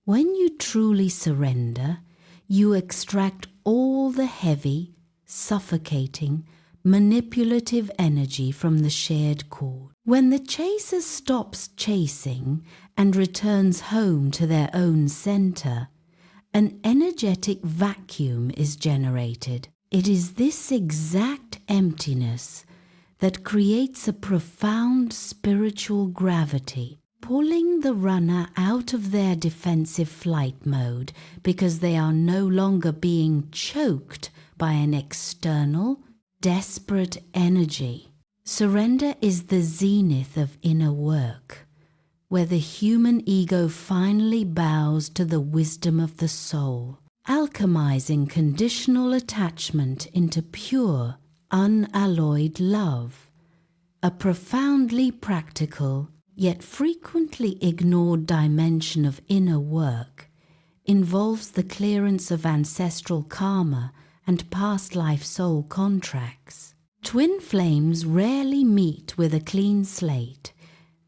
When you truly surrender, you extract all the heavy, suffocating, manipulative energy from the shared cord. When the chaser stops chasing and returns home to their own center, an energetic vacuum is generated. It is this exact emptiness that creates a profound spiritual gravity, pulling the runner out of their defensive flight mode because they are no longer being choked by an external, desperate energy. Surrender is the zenith of inner work, where the human ego finally bows to the wisdom of the soul, alchemizing conditional attachment into pure, unalloyed love. A profoundly practical, yet frequently ignored dimension of inner work involves the clearance of ancestral karma and past life soul contracts. Twin flames rarely meet with a clean slate.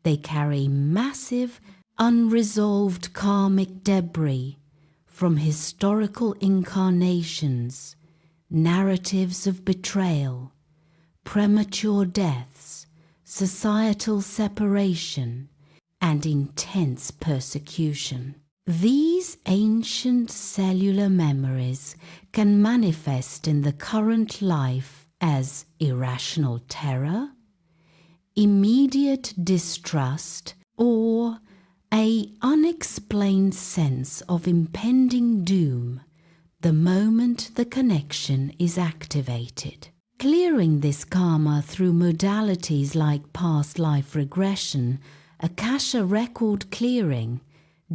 They carry massive, unresolved karmic debris from historical incarnations, narratives of betrayal, premature deaths, societal separation, and intense persecution. These ancient cellular memories can manifest in the current life as irrational terror, immediate distrust, or an unexplained sense of impending doom the moment the connection is activated. Clearing this karma through modalities like past life regression, Akasha record clearing,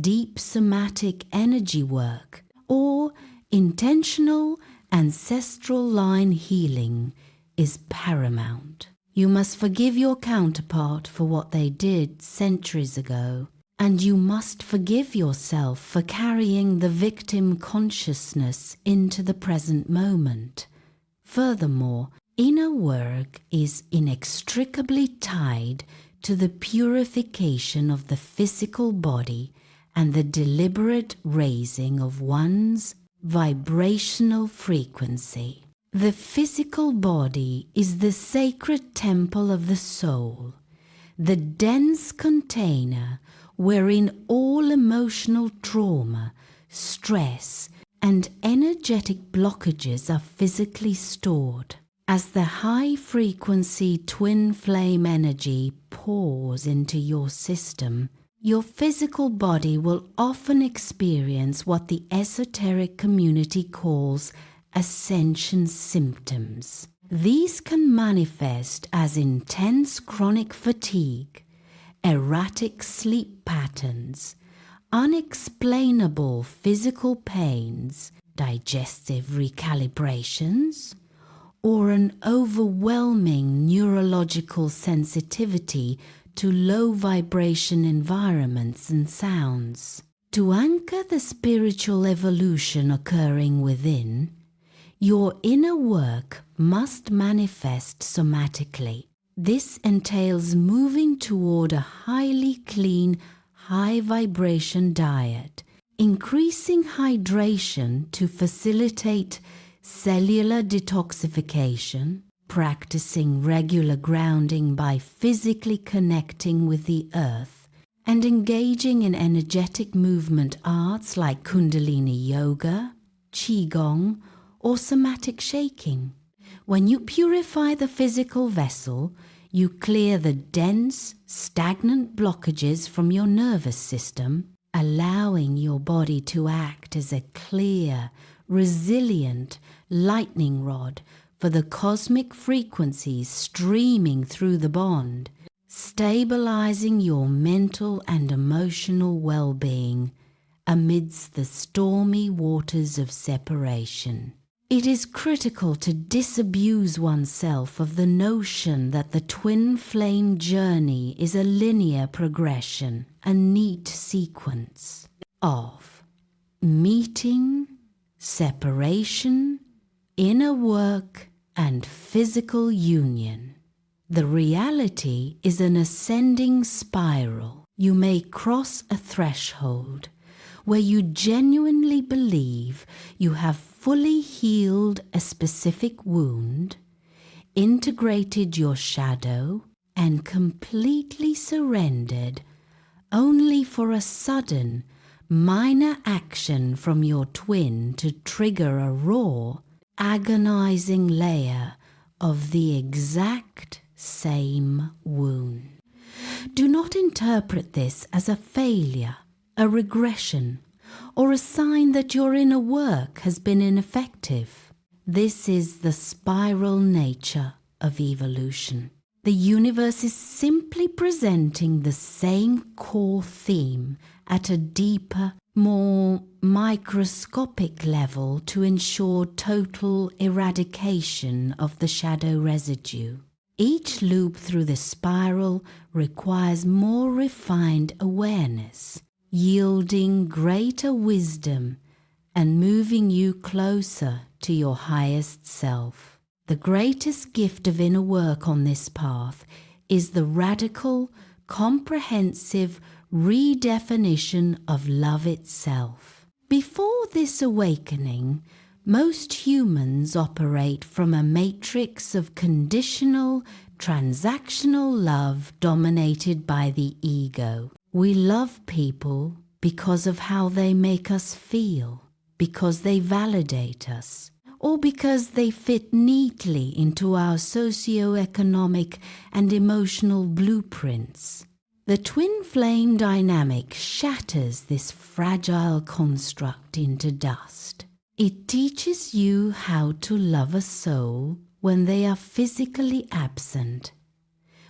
deep somatic energy work, or intentional ancestral line healing is paramount. You must forgive your counterpart for what they did centuries ago, and you must forgive yourself for carrying the victim consciousness into the present moment. Furthermore, inner work is inextricably tied to the purification of the physical body and the deliberate raising of one's vibrational frequency. The physical body is the sacred temple of the soul, the dense container wherein all emotional trauma, stress, and energetic blockages are physically stored. As the high-frequency twin flame energy pours into your system, your physical body will often experience what the esoteric community calls ascension symptoms. These can manifest as intense chronic fatigue, erratic sleep patterns, unexplainable physical pains, digestive recalibrations, or an overwhelming neurological sensitivity to low vibration environments and sounds. To anchor the spiritual evolution occurring within, your inner work must manifest somatically. This entails moving toward a highly clean, high-vibration diet, increasing hydration to facilitate cellular detoxification, practicing regular grounding by physically connecting with the earth, and engaging in energetic movement arts like Kundalini Yoga, Qigong, or somatic shaking. When you purify the physical vessel, you clear the dense, stagnant blockages from your nervous system, allowing your body to act as a clear, resilient lightning rod for the cosmic frequencies streaming through the bond, stabilizing your mental and emotional well-being amidst the stormy waters of separation. It is critical to disabuse oneself of the notion that the twin flame journey is a linear progression, a neat sequence of meeting, separation, inner work, and physical union. The reality is an ascending spiral. You may cross a threshold where you genuinely believe you have fully healed a specific wound, integrated your shadow, and completely surrendered, only for a sudden, minor action from your twin to trigger a raw, agonizing layer of the exact same wound. Do not interpret this as a failure, a regression, or a sign that your inner work has been ineffective. This is the spiral nature of evolution. The universe is simply presenting the same core theme at a deeper, more microscopic level to ensure total eradication of the shadow residue. Each loop through the spiral requires more refined awareness, yielding greater wisdom and moving you closer to your highest self. The greatest gift of inner work on this path is the radical, comprehensive redefinition of love itself. Before this awakening, most humans operate from a matrix of conditional, transactional love dominated by the ego. We love people because of how they make us feel, because they validate us, or because they fit neatly into our socio-economic and emotional blueprints. The twin flame dynamic shatters this fragile construct into dust. It teaches you how to love a soul when they are physically absent,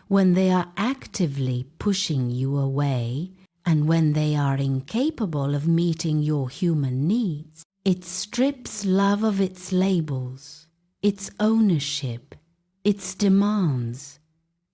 when they are actively pushing you away, and when they are incapable of meeting your human needs. It strips love of its labels, its ownership, its demands,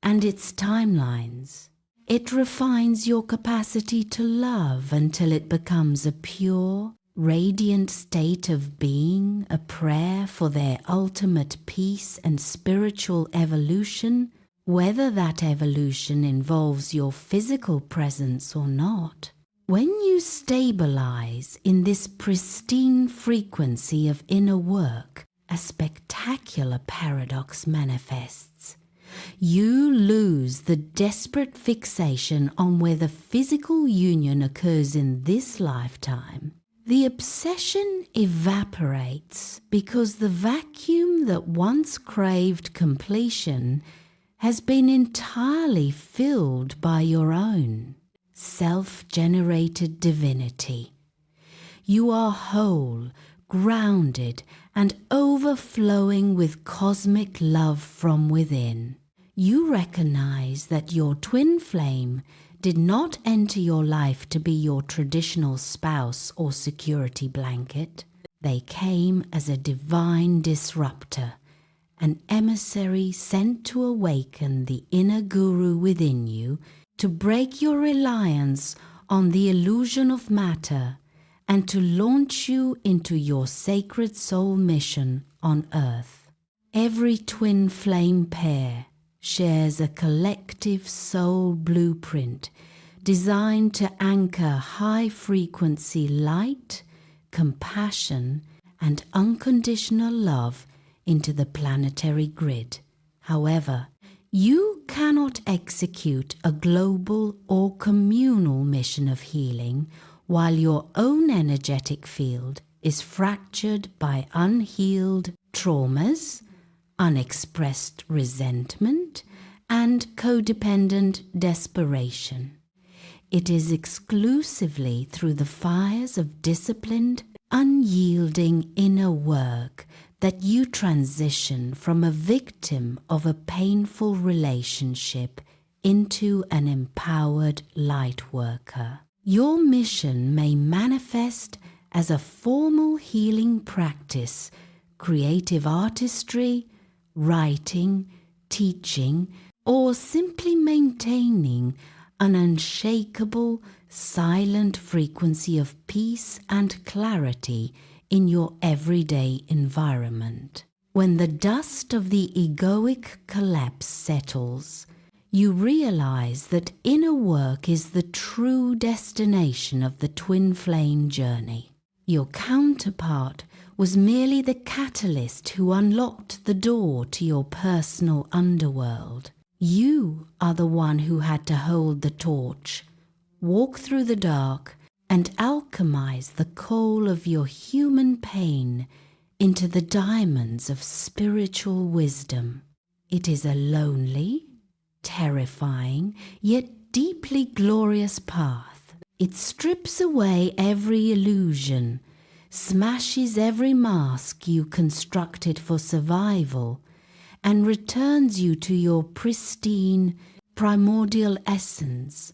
and its timelines. It refines your capacity to love until it becomes a pure, radiant state of being, a prayer for their ultimate peace and spiritual evolution, whether that evolution involves your physical presence or not. When you stabilize in this pristine frequency of inner work, a spectacular paradox manifests. You lose the desperate fixation on whether physical union occurs in this lifetime. The obsession evaporates because the vacuum that once craved completion has been entirely filled by your own self-generated divinity. You are whole, grounded, and overflowing with cosmic love from within. You recognize that your twin flame did not enter your life to be your traditional spouse or security blanket. They came as a divine disruptor, an emissary sent to awaken the inner guru within you, to break your reliance on the illusion of matter, and to launch you into your sacred soul mission on earth. Every twin flame pair shares a collective soul blueprint designed to anchor high-frequency light, compassion, and unconditional love into the planetary grid. However, you cannot execute a global or communal mission of healing while your own energetic field is fractured by unhealed traumas, unexpressed resentment, and codependent desperation. It is exclusively through the fires of disciplined, unyielding inner work that you transition from a victim of a painful relationship into an empowered light worker. Your mission may manifest as a formal healing practice, creative artistry, writing, teaching, or simply maintaining an unshakable, silent frequency of peace and clarity in your everyday environment. When the dust of the egoic collapse settles, you realize that inner work is the true destination of the twin flame journey. Your counterpart was merely the catalyst who unlocked the door to your personal underworld. You are the one who had to hold the torch, walk through the dark, and alchemize the coal of your human pain into the diamonds of spiritual wisdom. It is a lonely, terrifying, yet deeply glorious path. It strips away every illusion, smashes every mask you constructed for survival, and returns you to your pristine, primordial essence,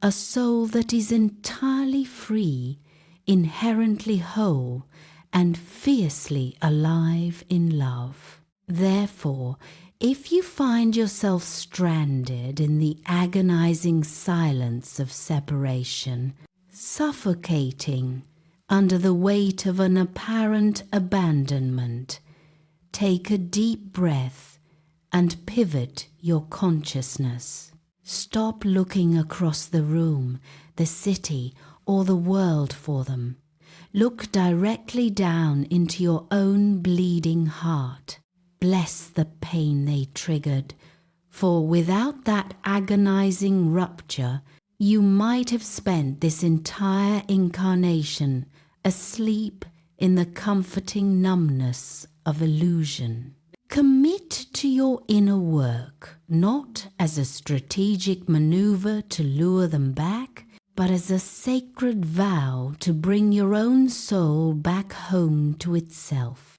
a soul that is entirely free, inherently whole, and fiercely alive in love. Therefore, if you find yourself stranded in the agonizing silence of separation, suffocating under the weight of an apparent abandonment, take a deep breath and pivot your consciousness. Stop looking across the room, the city, or the world for them. Look directly down into your own bleeding heart. Bless the pain they triggered, for without that agonizing rupture, you might have spent this entire incarnation asleep in the comforting numbness of illusion. Commit to your inner work, not as a strategic maneuver to lure them back, but as a sacred vow to bring your own soul back home to itself.